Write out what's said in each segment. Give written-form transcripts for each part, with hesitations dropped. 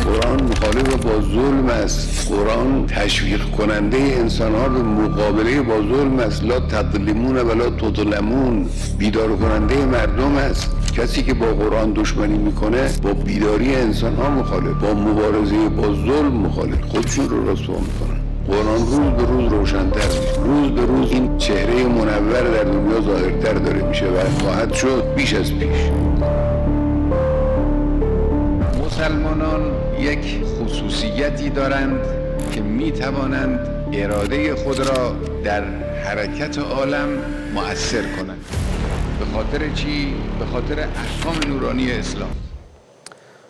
قرآن مخالف با ظلم است. قرآن تشویق کننده انسانها به مقابله با ظلم است. لا تظلمون ولا تظلمون. بیدار کننده مردم است. کسی که با قرآن دشمنی میکنه با بیداری انسانها مخالف، با مبارزه با ظلم مخالف، خودشون رو رسوا میکنن. قرآن روز به روز روشن‌تر میشه. روز به روز این چهره منور در دنیا ظاهرتر داره میشه و خواهد شد بیش از پیش. مسلمانان یک خصوصیتی دارند که میتوانند اراده خود را در حرکت عالم مؤثر کنند. به خاطر چی؟ به خاطر احکام نورانی اسلام.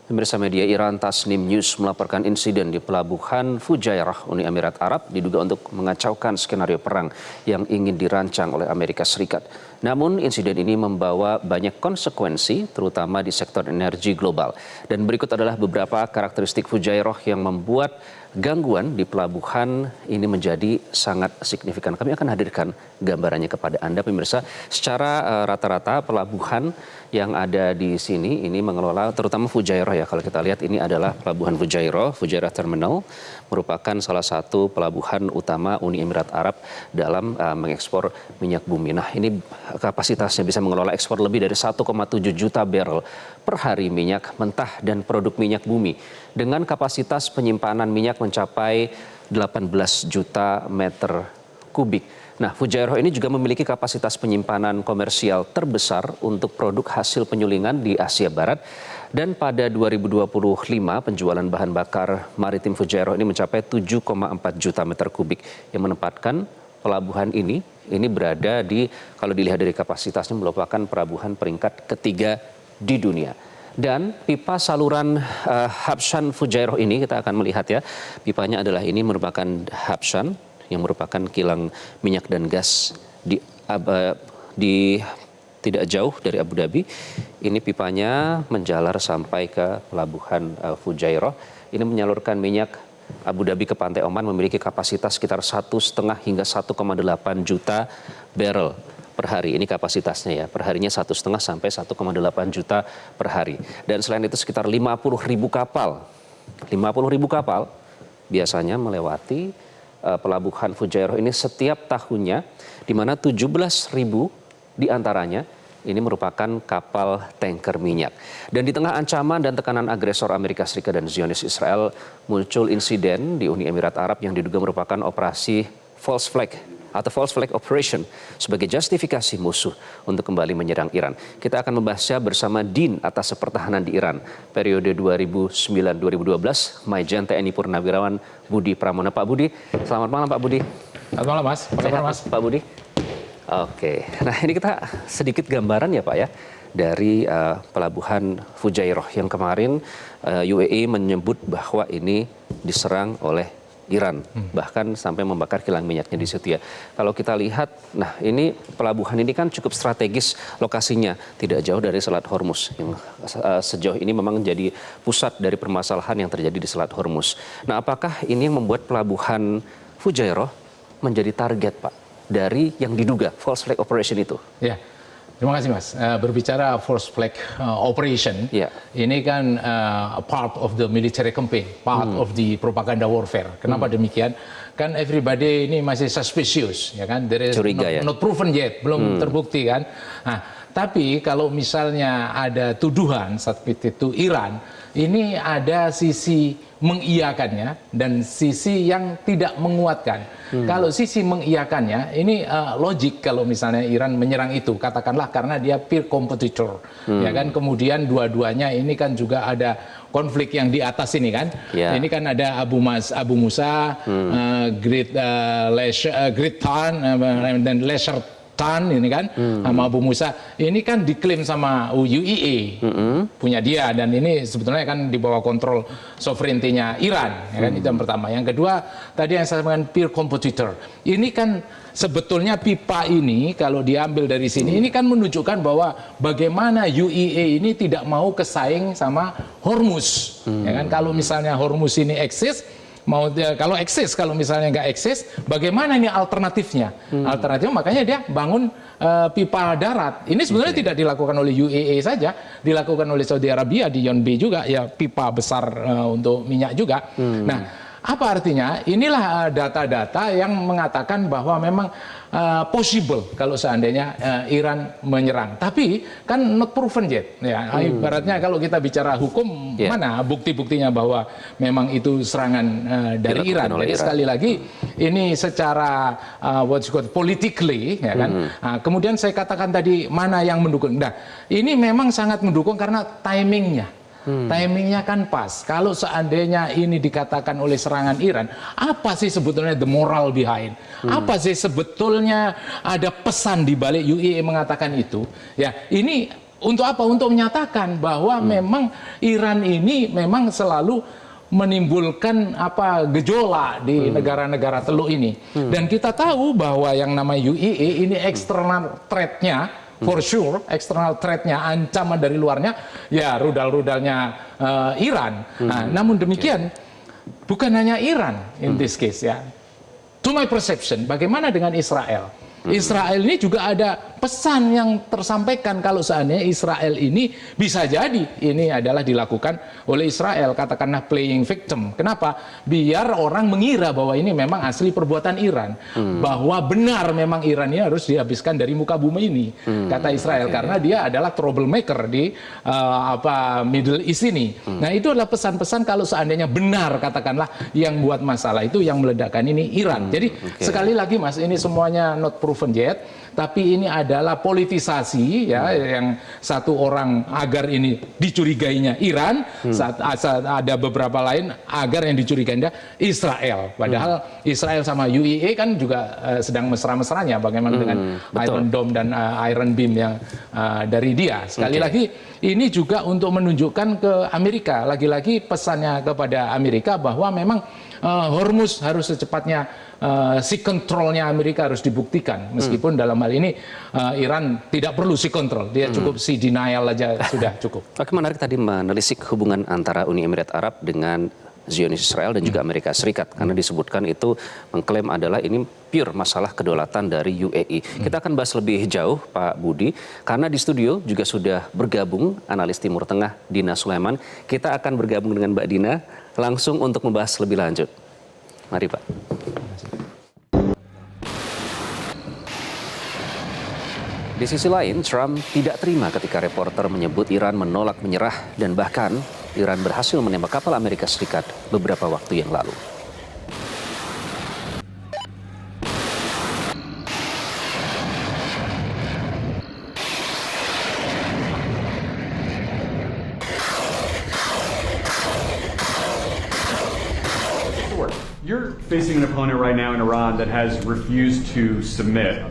Pemirsa media Iran Tasnim News melaporkan insiden di pelabuhan Fujairah, Uni Emirat Arab, diduga untuk mengacaukan skenario perang yang ingin dirancang oleh Amerika Serikat. Namun insiden ini membawa banyak konsekuensi, terutama di sektor energi global. Dan berikut adalah beberapa karakteristik Fujairah yang membuat gangguan di pelabuhan ini menjadi sangat signifikan. Kami akan hadirkan gambarannya kepada Anda, pemirsa. Secara rata-rata pelabuhan yang ada di sini ini mengelola, terutama Fujairah ya. Kalau kita lihat ini adalah pelabuhan Fujairah Terminal, merupakan salah satu pelabuhan utama Uni Emirat Arab dalam mengekspor minyak bumi. Nah, ini kapasitasnya bisa mengelola ekspor lebih dari 1,7 juta barrel per hari minyak mentah dan produk minyak bumi dengan kapasitas penyimpanan minyak mencapai 18 juta meter kubik. Nah, Fujairah ini juga memiliki kapasitas penyimpanan komersial terbesar untuk produk hasil penyulingan di Asia Barat. Dan pada 2025 penjualan bahan bakar maritim Fujairah ini mencapai 7,4 juta meter kubik yang menempatkan pelabuhan ini berada di, kalau dilihat dari kapasitasnya, merupakan pelabuhan peringkat ketiga di dunia. Dan pipa saluran Habshan Fujairah ini kita akan melihat ya, pipanya adalah ini merupakan Habshan yang merupakan kilang minyak dan gas di tidak jauh dari Abu Dhabi. Ini pipanya menjalar sampai ke pelabuhan Fujairah. Ini menyalurkan minyak Abu Dhabi ke Pantai Oman, memiliki kapasitas sekitar 1,5 hingga 1,8 juta barrel per hari. Ini kapasitasnya ya, per harinya 1,5 sampai 1,8 juta per hari. Dan selain itu sekitar 50.000 kapal biasanya melewati pelabuhan Fujairah ini setiap tahunnya, di mana 17.000 diantaranya ini merupakan kapal tanker minyak. Dan di tengah ancaman dan tekanan agresor Amerika Serikat dan Zionis Israel, muncul insiden di Uni Emirat Arab yang diduga merupakan operasi false flag atau false flag operation sebagai justifikasi musuh untuk kembali menyerang Iran. Kita akan membahasnya bersama Din atas pertahanan di Iran periode 2009-2012, Majen TNI Purnawirawan Budi Pramono. Pak Budi, selamat malam Pak Budi. Selamat malam Mas. Apa kabar Mas? Pak Budi. Oke, nah ini kita sedikit gambaran ya Pak ya dari pelabuhan Fujairah yang kemarin UAE menyebut bahwa ini diserang oleh Iran, bahkan sampai membakar kilang minyaknya di situ ya. Kalau kita lihat, nah ini pelabuhan ini kan cukup strategis lokasinya, tidak jauh dari Selat Hormuz yang sejauh ini memang menjadi pusat dari permasalahan yang terjadi di Selat Hormuz. Nah, apakah ini yang membuat pelabuhan Fujairah menjadi target Pak dari yang diduga false flag operation itu? Ya, terima kasih Mas. Berbicara false flag operation, ini kan part of the military campaign, part of the propaganda warfare. Kenapa demikian? Kan everybody ini masih suspicious, ya kan? There is not proven yet, belum terbukti kan? Nah, tapi kalau misalnya ada tuduhan seperti itu Iran, ini ada sisi mengiyakannya dan sisi yang tidak menguatkan. Kalau sisi mengiyakannya, ini logik kalau misalnya Iran menyerang itu, katakanlah karena dia peer competitor, ya kan. Kemudian dua-duanya ini kan juga ada konflik yang di atas ini kan. Ini kan ada Abu Musa, Great Tan dan Lesser Tan ini kan, sama Abu Musa ini kan diklaim sama UEA punya dia, dan ini sebetulnya kan di bawah kontrol sovereignty-nya Iran, ya kan. Itu yang pertama. Yang kedua tadi yang saya sampaikan peer competitor, ini kan sebetulnya pipa ini kalau diambil dari sini ini kan menunjukkan bahwa bagaimana UEA ini tidak mau kesaing sama Hormuz, ya kan. Kalau misalnya Hormuz ini eksis, kalau eksis, kalau misalnya nggak eksis, bagaimana ini alternatifnya? Alternatifnya makanya dia bangun pipa darat. Ini sebenarnya tidak dilakukan oleh UAE saja, dilakukan oleh Saudi Arabia di Yonbe juga, ya pipa besar untuk minyak juga. Nah, apa artinya? Inilah data-data yang mengatakan bahwa memang possible kalau seandainya Iran menyerang. Tapi kan not proven yet. Ya, ibaratnya kalau kita bicara hukum, mana bukti-buktinya bahwa memang itu serangan dari Iran. Jadi sekali lagi ini secara politically, ya kan. Kemudian saya katakan tadi mana yang mendukung. Nah, ini memang sangat mendukung karena timingnya. Timingnya kan pas. Kalau seandainya ini dikatakan oleh serangan Iran, apa sih sebetulnya the moral behind? Apa sih sebetulnya ada pesan di balik UAE mengatakan itu? Ya, ini untuk apa? Untuk menyatakan bahwa memang Iran ini memang selalu menimbulkan gejolak di negara-negara Teluk ini. Dan kita tahu bahwa yang namanya UAE ini external threat-nya, for sure, external threat-nya, ancaman dari luarnya, ya rudal-rudalnya Iran. Nah, namun demikian, bukan hanya Iran in this case ya. To my perception, bagaimana dengan Israel? Israel ini juga ada pesan yang tersampaikan kalau seandainya Israel ini bisa jadi ini adalah dilakukan oleh Israel, katakanlah playing victim. Kenapa? Biar orang mengira bahwa ini memang asli perbuatan Iran, bahwa benar memang Iran ini harus dihabiskan dari muka bumi ini, kata Israel, karena dia adalah troublemaker di Middle East ini. Nah, itu adalah pesan-pesan kalau seandainya benar, katakanlah yang buat masalah itu, yang meledakkan ini Iran. Jadi sekali lagi Mas, ini semuanya not proven yet, tapi ini adalah politisasi ya, yang satu orang agar ini dicurigainya Iran, saat ada beberapa lain agar yang dicurigainya Israel. Padahal Israel sama UAE kan juga sedang mesra-mesranya bagaimana dengan Iron Dome dan Iron Beam yang dari dia. Sekali lagi ini juga untuk menunjukkan ke Amerika, lagi-lagi pesannya kepada Amerika bahwa memang Hormuz harus secepatnya sea controlnya Amerika harus dibuktikan, meskipun dalam hal ini Iran tidak perlu sea control, dia cukup sea denial aja sudah cukup. Oke, menarik tadi menelisik hubungan antara Uni Emirat Arab dengan Zionis Israel dan juga Amerika Serikat, karena disebutkan itu mengklaim adalah ini pure masalah kedaulatan dari UAE. Kita akan bahas lebih jauh Pak Budi, karena di studio juga sudah bergabung analis Timur Tengah Dina Sulaiman. Kita akan bergabung dengan Mbak Dina langsung untuk membahas lebih lanjut. Mari Pak. Di sisi lain, Trump tidak terima ketika reporter menyebut Iran menolak menyerah dan bahkan Iran berhasil menembak kapal Amerika Serikat beberapa waktu yang lalu. You're facing an opponent right now in Iran that has refused to submit.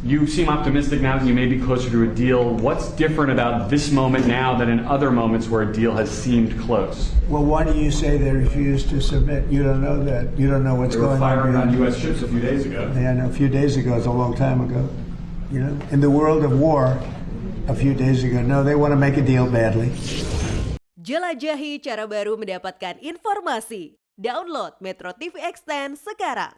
You seem optimistic now that you may be closer to a deal. What's different about this moment now than in other moments where a deal has seemed close? Well, why do you say they refused to submit? You don't know that. You don't know what's going on. They were firing on U.S. ships a few days ago. Yeah, no, a few days ago is a long time ago. You know, in the world of war, a few days ago. No, they want to make a deal badly. Jelajahi cara baru mendapatkan informasi. Download Metro TV Extend sekarang.